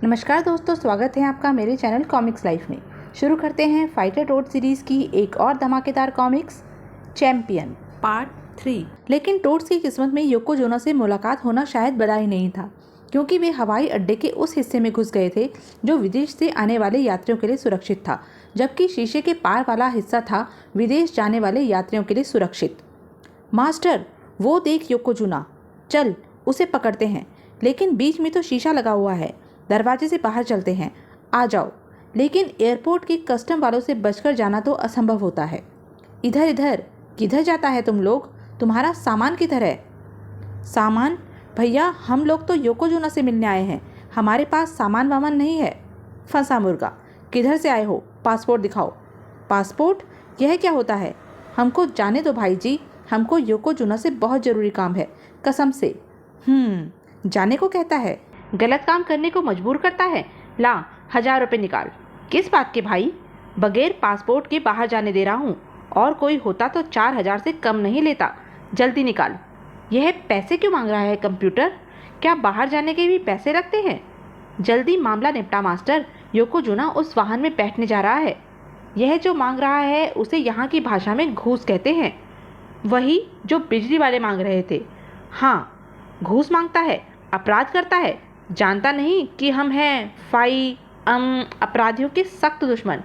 नमस्कार दोस्तों, स्वागत है आपका मेरे चैनल कॉमिक्स लाइफ में। शुरू करते हैं फाइटर टोड सीरीज़ की एक और धमाकेदार कॉमिक्स चैंपियन पार्ट 3। लेकिन टोड्स की किस्मत में योकोजोना से मुलाकात होना शायद बड़ा ही नहीं था, क्योंकि वे हवाई अड्डे के उस हिस्से में घुस गए थे जो विदेश से आने वाले यात्रियों के लिए सुरक्षित था, जबकि शीशे के पार वाला हिस्सा था विदेश जाने वाले यात्रियों के लिए सुरक्षित। मास्टर, वो देख योकोजोना, चल उसे पकड़ते हैं। लेकिन बीच में तो शीशा लगा हुआ है, दरवाजे से बाहर चलते हैं, आ जाओ। लेकिन एयरपोर्ट के कस्टम वालों से बचकर जाना तो असंभव होता है। इधर इधर किधर जाता है तुम लोग? तुम्हारा सामान किधर है? सामान? भैया, हम लोग तो योकोजोना से मिलने आए हैं, हमारे पास सामान वामान नहीं है। फंसा मुर्गा, किधर से आए हो? पासपोर्ट दिखाओ। पासपोर्ट? यह क्या होता है? हमको जाने दो भाई जी, हमको योकोजोना से बहुत ज़रूरी काम है, कसम से। जाने को कहता है, गलत काम करने को मजबूर करता है। ला 1000 रुपये निकाल। किस बात के भाई? बगैर पासपोर्ट के बाहर जाने दे रहा हूँ, और कोई होता तो 4000 से कम नहीं लेता। जल्दी निकाल। यह पैसे क्यों मांग रहा है कंप्यूटर? क्या बाहर जाने के भी पैसे लगते हैं? जल्दी मामला निपटा मास्टर, योकोजोना उस वाहन में बैठने जा रहा है। यह जो मांग रहा है उसे यहाँ की भाषा में घूस कहते हैं, वही जो बिजली वाले मांग रहे थे। हाँ, घूस मांगता है, अपराध करता है। जानता नहीं कि हम हैं अपराधियों के सख्त दुश्मन।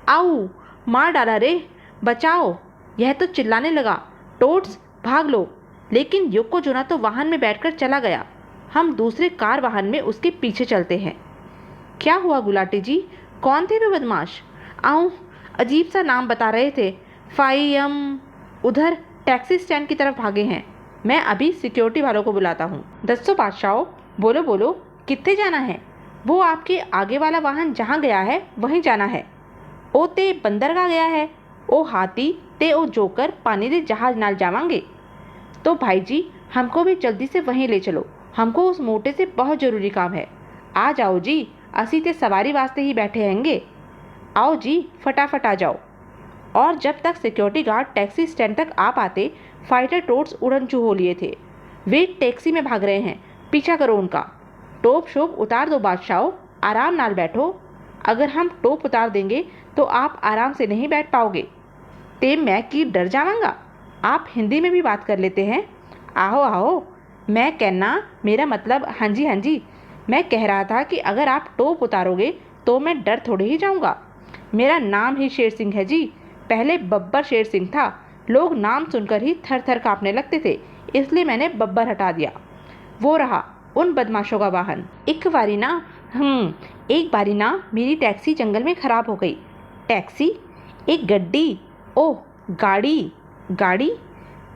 आओ, मार डाला रे, बचाओ। यह तो चिल्लाने लगा, टोड्स भाग लो। लेकिन योकोजोना तो वाहन में बैठकर चला गया। हम दूसरे कार वाहन में उसके पीछे चलते हैं। क्या हुआ गुलाटी जी? कौन थे वे बदमाश? अजीब सा नाम बता रहे थे। उधर टैक्सी स्टैंड की तरफ भागे हैं। मैं अभी सिक्योरिटी वालों को बुलाता हूँ। दस्सो बादशाह, बोलो बोलो, कितने जाना है? वो आपके आगे वाला वाहन जहाँ गया है वहीं जाना है। ओ ते बंदरगाह गया है, ओ हाथी ते ओ जोकर पानी दे जहाज नाल जावांगे। तो भाई जी, हमको भी जल्दी से वहीं ले चलो, हमको उस मोटे से बहुत ज़रूरी काम है। आ जाओ जी, असी ते सवारी वास्ते ही बैठे हैंगे। आओ जी, फटाफट आ जाओ। और जब तक सिक्योरिटी गार्ड टैक्सी स्टैंड तक आ पाते, फाइटर टोड्स उड़न चू हो लिए थे। वे टैक्सी में भाग रहे हैं, पीछा करो उनका। टोप शोप उतार दो बादशाह, आराम नाल बैठो। अगर हम टोप उतार देंगे तो आप आराम से नहीं बैठ पाओगे। ते मैं कि डर जाऊंगा। आप हिंदी में भी बात कर लेते हैं। आओ आओ, मैं कहना, मेरा मतलब हाँ जी। मैं कह रहा था कि अगर आप टोप उतारोगे तो मैं डर थोड़े ही जाऊंगा। मेरा नाम ही शेर सिंह है जी। पहले बब्बर शेर सिंह था। लोग नाम सुनकर ही थर थर काँपने लगते थे, इसलिए मैंने बब्बर हटा दिया। वो रहा उन बदमाशों का वाहन। एक बारी ना मेरी टैक्सी जंगल में ख़राब हो गई। टैक्सी? एक गड्डी? ओह, गाड़ी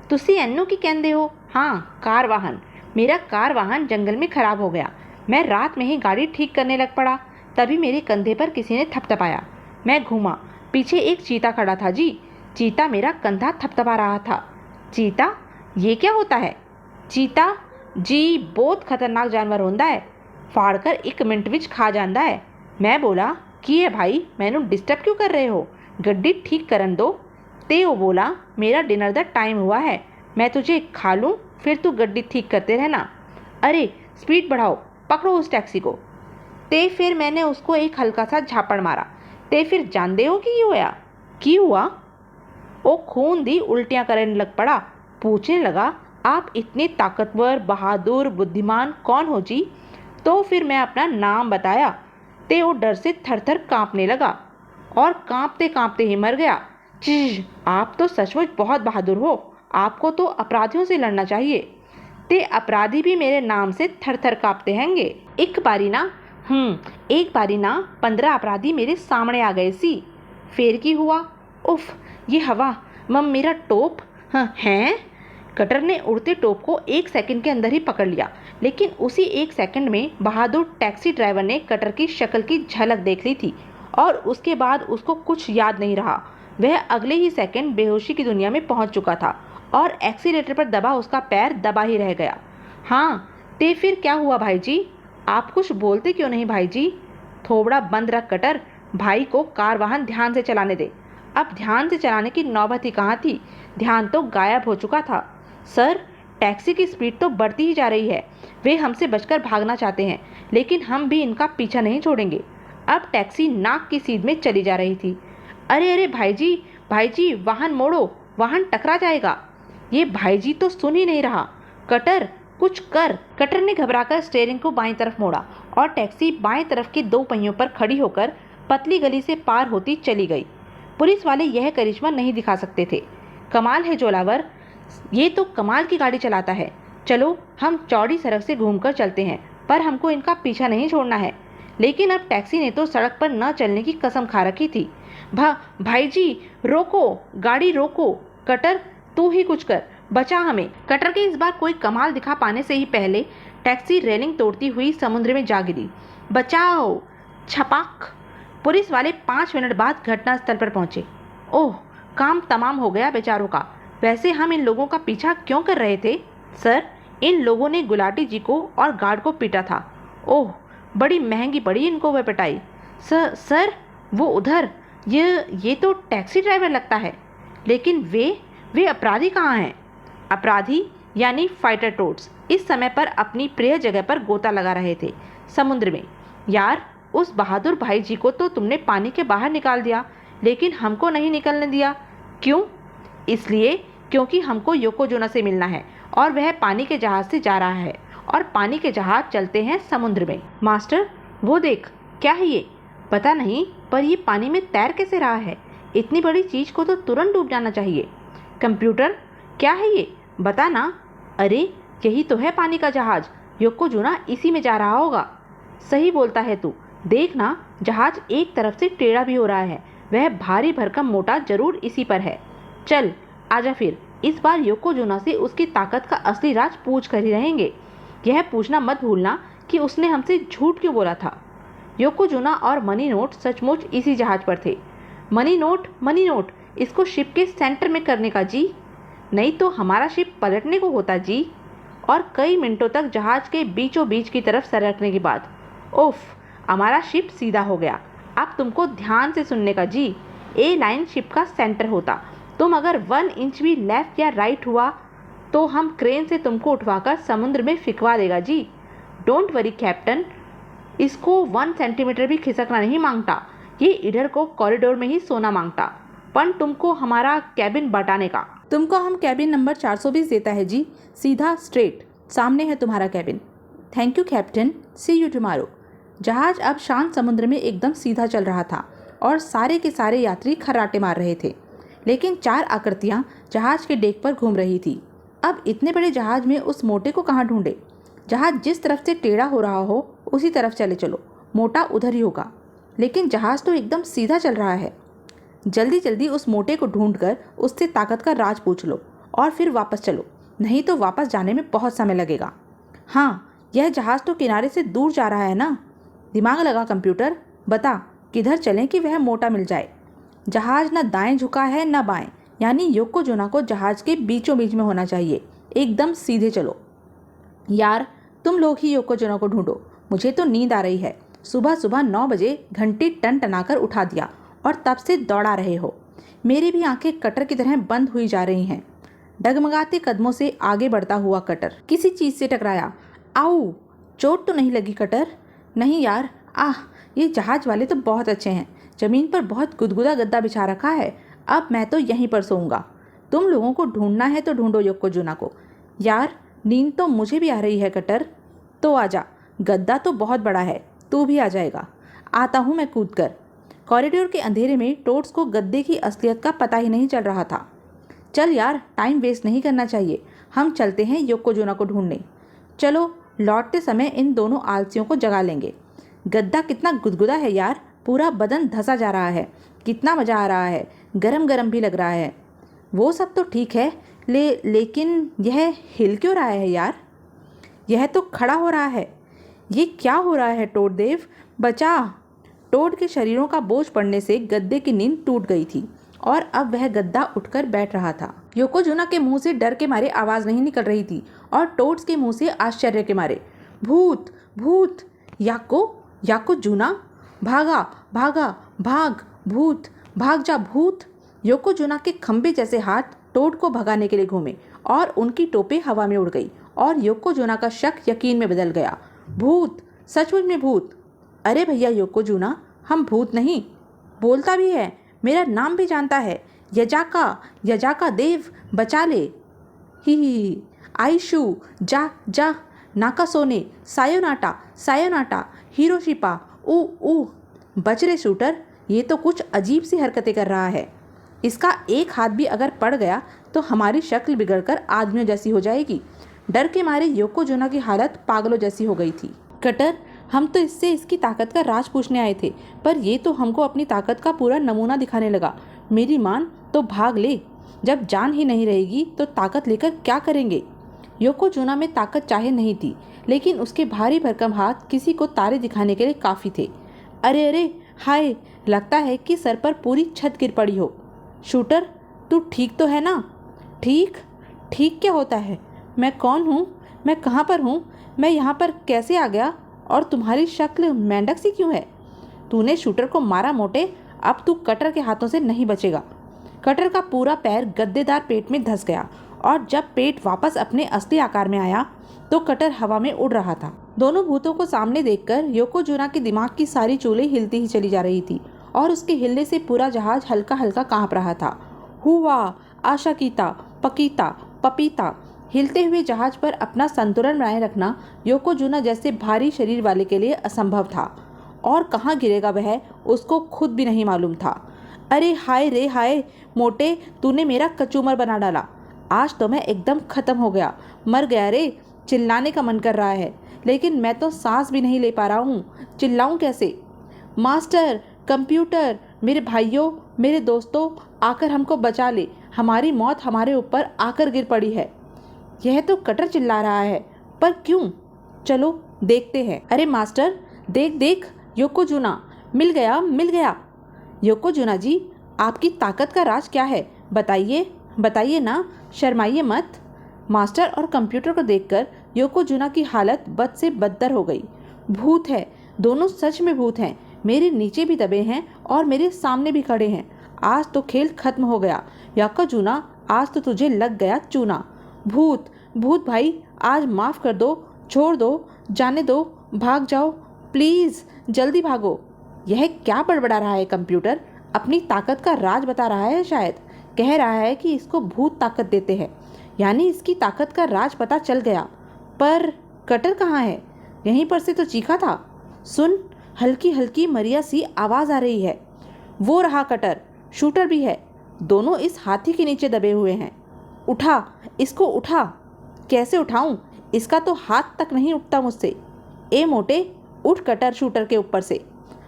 तुसी एन्नू की कहते हो? हाँ, कार वाहन। मेरा कार वाहन जंगल में ख़राब हो गया। मैं रात में ही गाड़ी ठीक करने लग पड़ा, तभी मेरे कंधे पर किसी ने थपथपाया। मैं घूमा, पीछे एक चीता खड़ा था जी। चीता मेरा कंधा थपथपा रहा था। चीता? ये क्या होता है? चीता जी बहुत खतरनाक जानवर होता है, फाड़कर 1 मिनट विच खा जाता है। मैं बोला, की है भाई, मैनू डिस्टर्ब क्यों कर रहे हो? गड्डी ठीक करन दो। ते वो बोला, मेरा डिनर दा टाइम हुआ है, मैं तुझे खा लूँ, फिर तू गड्डी ठीक करते रहना। अरे स्पीड बढ़ाओ, पकड़ो उस टैक्सी को। ते फिर मैंने उसको एक हल्का सा झापड़ मारा। ते फिर जानते हो की हुआ? ओ खून दी उल्टियाँ करने लग पड़ा। पूछने लगा, आप इतने ताकतवर, बहादुर, बुद्धिमान कौन हो जी? तो फिर मैं अपना नाम बताया। ते वो डर से थर थर काँपने लगा और काँपते काँपते ही मर गया। आप तो सचमुच बहुत बहादुर हो, आपको तो अपराधियों से लड़ना चाहिए। ते अपराधी भी मेरे नाम से थर थर काँपते हैंगे। एक बारी ना 15 अपराधी मेरे सामने आ गए सी। फिर की हुआ? उफ, ये हवा, मेरा टोप। हैं? कटर ने उड़ते टोप को 1 सेकंड के अंदर ही पकड़ लिया, लेकिन उसी 1 सेकंड में बहादुर टैक्सी ड्राइवर ने कटर की शक्ल की झलक देख ली थी, और उसके बाद उसको कुछ याद नहीं रहा। वह अगले ही सेकंड बेहोशी की दुनिया में पहुंच चुका था, और एक्सीलेटर पर दबा उसका पैर दबा ही रह गया। हाँ, ते फिर क्या हुआ भाई जी? आप कुछ बोलते क्यों नहीं भाई जी? थोबड़ा बंद रख कटर, भाई को कार वाहन ध्यान से चलाने दे। अब ध्यान से चलाने की नौबत ही कहाँ थी, ध्यान तो गायब हो चुका था। सर, टैक्सी की स्पीड तो बढ़ती ही जा रही है। वे हमसे बचकर भागना चाहते हैं, लेकिन हम भी इनका पीछा नहीं छोड़ेंगे। अब टैक्सी नाक की सीध में चली जा रही थी। अरे अरे भाई जी, वाहन मोड़ो, वाहन टकरा जाएगा। ये भाईजी तो सुन ही नहीं रहा। कटर, कुछ कर। कटर ने घबराकर स्टीयरिंग को बाईं तरफ मोड़ा और टैक्सी बाएं तरफ के 2 पहियों पर खड़ी होकर पतली गली से पार होती चली गई। पुलिस वाले यह करिश्मा नहीं दिखा सकते थे। कमाल है जोलावर, ये तो कमाल की गाड़ी चलाता है। चलो हम चौड़ी सड़क से घूमकर चलते हैं, पर हमको इनका पीछा नहीं छोड़ना है। लेकिन अब टैक्सी ने तो सड़क पर न चलने की कसम खा रखी थी। भाई जी रोको, गाड़ी रोको। कटर तू ही कुछ कर, बचा हमें। कटर के इस बार कोई कमाल दिखा पाने से ही पहले टैक्सी रेलिंग तोड़ती हुई समुद्र में जा गिरी। बचाओ। छपाक। पुलिस वाले 5 मिनट बाद घटनास्थल पर पहुंचे। ओह, काम तमाम हो गया बेचारों का। वैसे हम इन लोगों का पीछा क्यों कर रहे थे? सर, इन लोगों ने गुलाटी जी को और गार्ड को पीटा था। ओह, बड़ी महंगी पड़ी इनको वह पिटाई। सर वो उधर, ये तो टैक्सी ड्राइवर लगता है। लेकिन वे अपराधी कहाँ हैं? अपराधी यानी फाइटर टोड्स इस समय पर अपनी प्रिय जगह पर गोता लगा रहे थे, समुद्र में। यार, उस बहादुर भाई जी को तो तुमने पानी के बाहर निकाल दिया, लेकिन हमको नहीं निकलने दिया। क्यों? इसलिए क्योंकि हमको योकोजोना से मिलना है और वह पानी के जहाज से जा रहा है और पानी के जहाज चलते हैं समुद्र में। मास्टर, वो देख, क्या है ये? पता नहीं, पर ये पानी में तैर कैसे रहा है? इतनी बड़ी चीज को तो तुरंत डूब जाना चाहिए। कंप्यूटर, क्या है ये? बता ना। अरे यही तो है पानी का जहाज। योकोजोना इसी में जा रहा होगा। सही बोलता है तू। देख ना, जहाज एक तरफ से टेढ़ा भी हो रहा है। वह भारी भरकम मोटा जरूर इसी पर है। चल आजा फिर, इस बार योकोजोना से उसकी ताकत का असली राज पूछ कर ही रहेंगे। यह पूछना मत भूलना कि उसने हमसे झूठ क्यों बोला था। योकोजोना और मनी नोट सचमुच इसी जहाज पर थे। मनी नोट, इसको शिप के सेंटर में करने का जी। नहीं तो हमारा शिप पलटने को होता जी। और कई मिनटों तक जहाज के बीचों बीच की तरफ सरकने के बाद, उफ, हमारा शिप सीधा हो गया। अब तुमको ध्यान से सुनने का जी। ए लाइन शिप का सेंटर होता। तुम अगर 1 इंच भी लेफ्ट या राइट हुआ तो हम क्रेन से तुमको उठवाकर समुद्र में फिकवा देगा जी। डोंट वरी कैप्टन, इसको 1 सेंटीमीटर भी खिसकना नहीं मांगता। ये इधर को कॉरिडोर में ही सोना मांगता, पर तुमको हमारा कैबिन बटाने का। तुमको हम कैबिन नंबर 420 देता है जी। सीधा स्ट्रेट सामने है तुम्हारा cabin. Thank you captain, see you tomorrow. जहाज अब शांत समुद्र में एकदम सीधा चल रहा था और सारे के सारे यात्री खर्राटे मार रहे थे। लेकिन 4 आकृतियाँ जहाज के डेक पर घूम रही थी। अब इतने बड़े जहाज में उस मोटे को कहाँ ढूंढे? जहाज जिस तरफ से टेढ़ा हो रहा हो उसी तरफ चले चलो, मोटा उधर ही होगा। लेकिन जहाज तो एकदम सीधा चल रहा है। जल्दी जल्दी उस मोटे को ढूंढकर उससे ताकत का राज पूछ लो और फिर वापस चलो, नहीं तो वापस जाने में बहुत समय लगेगा। हाँ, यह जहाज तो किनारे से दूर जा रहा है ना। दिमाग लगा कंप्यूटर, बता किधर चलें कि वह मोटा मिल जाए। जहाज न दाएं झुका है न बाएं, यानी योकोजोना को जहाज के बीचों बीच में होना चाहिए। एकदम सीधे चलो। यार, तुम लोग ही योकोजोना को ढूंढो, मुझे तो नींद आ रही है। सुबह सुबह 9 बजे घंटी टन टनाकर उठा दिया और तब से दौड़ा रहे हो। मेरी भी आंखें कटर की तरह बंद हुई जा रही हैं। डगमगाते कदमों से आगे बढ़ता हुआ कटर किसी चीज़ से टकराया। आओ, चोट तो नहीं लगी कटर? नहीं यार, ये जहाज वाले तो बहुत अच्छे हैं। ज़मीन पर बहुत गुदगुदा गद्दा बिछा रखा है। अब मैं तो यहीं पर सोऊंगा। तुम लोगों को ढूंढना है तो ढूंढो योकोजोना को। यार, नींद तो मुझे भी आ रही है कटर। तो आजा, गद्दा तो बहुत बड़ा है, तू भी आ जाएगा। आता हूँ मैं कूद कर। कॉरिडोर के अंधेरे में टोड्स को गद्दे की असलियत का पता ही नहीं चल रहा था। चल यार, टाइम वेस्ट नहीं करना चाहिए, हम चलते हैं योकोजोना को ढूंढने। चलो, लौटते समय इन दोनों आलसियों को जगा लेंगे। गद्दा कितना गुदगुदा है यार, पूरा बदन धंसा जा रहा है। कितना मज़ा आ रहा है, गरम गरम भी लग रहा है। वो सब तो ठीक है, लेकिन यह हिल क्यों रहा है यार? यह तो खड़ा हो रहा है। ये क्या हो रहा है टोड देव, बचा। टोड के शरीरों का बोझ पड़ने से गद्दे की नींद टूट गई थी और अब वह गद्दा उठकर बैठ रहा था। योकोजोना के मुंह से डर के मारे आवाज़ नहीं निकल रही थी और टोड्स के मुंह से आश्चर्य के मारे। भूत, भूत, याकोजोना, भागा भागा, भाग भूत, भाग जा भूत। योकोजोना के खंबे जैसे हाथ टोड को भगाने के लिए घूमे और उनकी टोपी हवा में उड़ गई और योकोजुना का शक यकीन में बदल गया। भूत, सचमुच में भूत। अरे भैया योकोजुना, हम भूत नहीं, बोलता भी है, मेरा नाम भी जानता है। यजाका देव, बचा ले। ही आइशु, जा जा, नाकासोने, सायोनाटा सायोनाटा, हिरोशिपा, ऊ। बच रे शूटर, ये तो कुछ अजीब सी हरकतें कर रहा है। इसका एक हाथ भी अगर पड़ गया तो हमारी शक्ल बिगड़कर आदमियों जैसी हो जाएगी। डर के मारे योकोजुना की हालत पागलों जैसी हो गई थी। कटर, हम तो इससे इसकी ताकत का राज पूछने आए थे, पर ये तो हमको अपनी ताकत का पूरा नमूना दिखाने लगा। मेरी मान तो भाग ले, जब जान ही नहीं रहेगी तो ताकत लेकर क्या करेंगे। योकोजुना में ताकत चाहे नहीं थी, लेकिन उसके भारी भरकम हाथ किसी को तारे दिखाने के लिए काफ़ी थे। अरे अरे, हाय, लगता है कि सर पर पूरी छत गिर पड़ी हो। शूटर, तू ठीक तो है ना? ठीक ठीक क्या होता है? मैं कौन हूँ? मैं कहाँ पर हूँ? मैं यहाँ पर कैसे आ गया? और तुम्हारी शक्ल मेंढक सी क्यों है? तूने शूटर को मारा मोटे, अब तू कटर के हाथों से नहीं बचेगा। कटर का पूरा पैर गद्देदार पेट में धंस गया और जब पेट वापस अपने असली आकार में आया तो कटर हवा में उड़ रहा था। दोनों भूतों को सामने देखकर योकोजुना के दिमाग की सारी चूलें हिलती ही चली जा रही थी और उसके हिलने से पूरा जहाज हल्का हल्का कांप रहा था। हुआ, आशाकीता, पकीता, पपीता। हिलते हुए जहाज पर अपना संतुलन बनाए रखना योकोजुना जैसे भारी शरीर वाले के लिए असंभव था और कहाँ गिरेगा वह उसको खुद भी नहीं मालूम था। अरे हाय रे हाय, मोटे, तूने मेरा कचूमर बना डाला। आज तो मैं एकदम खत्म हो गया, मर गया रे। चिल्लाने का मन कर रहा है, लेकिन मैं तो सांस भी नहीं ले पा रहा हूँ। चिल्लाऊँ कैसे? मास्टर, कंप्यूटर, मेरे भाइयों, मेरे दोस्तों, आकर हमको बचा ले। हमारी मौत हमारे ऊपर आकर गिर पड़ी है। यह तो कटर चिल्ला रहा है, पर क्यों? चलो देखते हैं। अरे मास्टर, देख देख, योकोजुना, मिल गया मिल गया। योकोजुना जी, आपकी ताकत का राज क्या है? बताइए बताइए ना, शर्माइए मत। मास्टर और कंप्यूटर को देखकर योकोजुना की हालत बद से बदतर हो गई। भूत है, दोनों सच में भूत हैं। मेरे नीचे भी दबे हैं और मेरे सामने भी खड़े हैं। आज तो खेल खत्म हो गया। योकोजुना, आज तो तुझे लग गया चूना। भूत भूत भाई, आज माफ़ कर दो, छोड़ दो, जाने दो, भाग जाओ, प्लीज़ जल्दी भागो। यह क्या बड़बड़ा रहा है कंप्यूटर? अपनी ताकत का राज बता रहा है शायद। कह रहा है कि इसको भूत ताकत देते हैं, यानी इसकी ताकत का राज पता चल गया। पर कटर कहाँ है? यहीं पर से तो चीखा था। सुन, हल्की हल्की मरिया सी आवाज़ आ रही है। वो रहा कटर, शूटर भी है। दोनों इस हाथी के नीचे दबे हुए हैं। उठा, इसको उठा। कैसे उठाऊं? इसका तो हाथ तक नहीं उठता मुझसे। ए मोटे, उठ कटर शूटर के ऊपर से।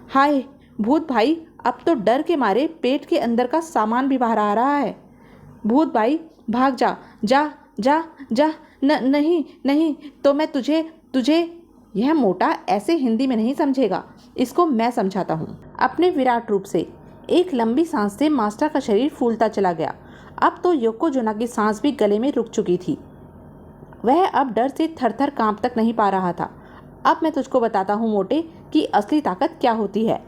हाय भूत भाई, अब तो डर के मारे पेट के अंदर का सामान भी बाहर आ रहा है। भूत भाई भाग जा जा जा जा। नहीं नहीं, तो मैं तुझे। यह मोटा ऐसे हिंदी में नहीं समझेगा, इसको मैं समझाता हूँ। अपने विराट रूप से एक लंबी सांस से मास्टर का शरीर फूलता चला गया। अब तो योकोजुना की सांस भी गले में रुक चुकी थी। वह अब डर से थर थर कांप तक नहीं पा रहा था। अब मैं तुझको बताता हूँ मोटे कि असली ताकत क्या होती है।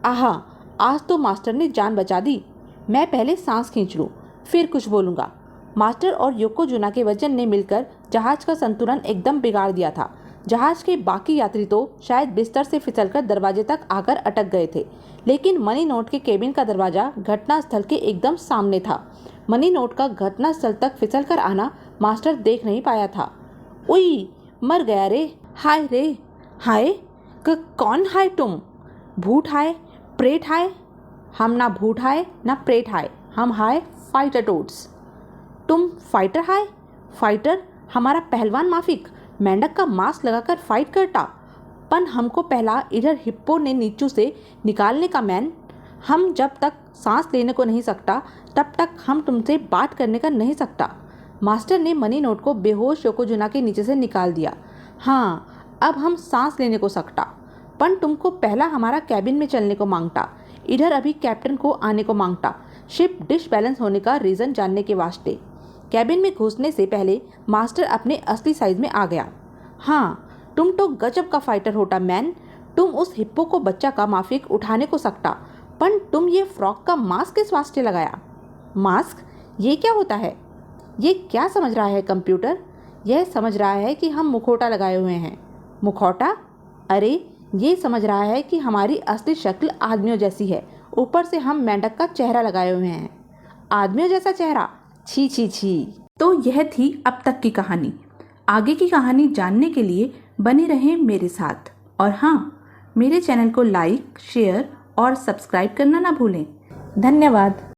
आहा, आज तो मास्टर ने जान बचा दी। मैं पहले सांस खींच लूँ, फिर कुछ बोलूँगा। मास्टर और योकोजुना के वजन ने मिलकर जहाज का संतुलन एकदम बिगाड़ दिया था। जहाज के बाकी यात्री तो शायद बिस्तर से फिसलकर दरवाजे तक आकर अटक गए थे, लेकिन मनी नोट के केबिन का दरवाजा घटनास्थल के एकदम सामने था। मनी नोट का घटनास्थल तक फिसलकर आना मास्टर देख नहीं पाया था। उई, मर गया रे। हाय रे हाय। कौन हाय तुम? भूत हाय, प्रेत हाय? हम ना भूत हाय ना प्रेत हाय, हम हाय फाइटर टोड्स। तुम फाइटर हाय? फाइटर? हमारा पहलवान माफिक मेंढक का मास्क लगाकर फाइट करता। पन हमको पहला इधर हिप्पो ने नीचू से निकालने का मैन। हम जब तक सांस लेने को नहीं सकता तब तक हम तुमसे बात करने का नहीं सकता। मास्टर ने मनी नोट को बेहोश योकोजुना के नीचे से निकाल दिया। हाँ, अब हम सांस लेने को सकता, पन तुमको पहला हमारा कैबिन में चलने को मांगता, इधर अभी कैप्टन को आने को मांगता, शिप डिसबैलेंस होने का रीज़न जानने के वास्ते। कैबिन में घुसने से पहले मास्टर अपने असली साइज में आ गया। हाँ, तुम तो गजब का फाइटर होता मैन। तुम उस हिप्पो को बच्चा का माफिक उठाने को सकता, पन तुम ये फ्रॉक का मास्क किस वास्ते लगाया? मास्क? ये क्या होता है? ये क्या समझ रहा है कंप्यूटर? यह समझ रहा है कि हम मुखौटा लगाए हुए हैं। मुखौटा? अरे ये समझ रहा है कि हमारी असली शक्ल आदमियों जैसी है, ऊपर से हम मेंढक का चेहरा लगाए हुए हैं। आदमियों जैसा चेहरा? छी छी छी। तो यह थी अब तक की कहानी। आगे की कहानी जानने के लिए बने रहें मेरे साथ। और हाँ, मेरे चैनल को लाइक, शेयर और सब्सक्राइब करना ना भूलें। धन्यवाद।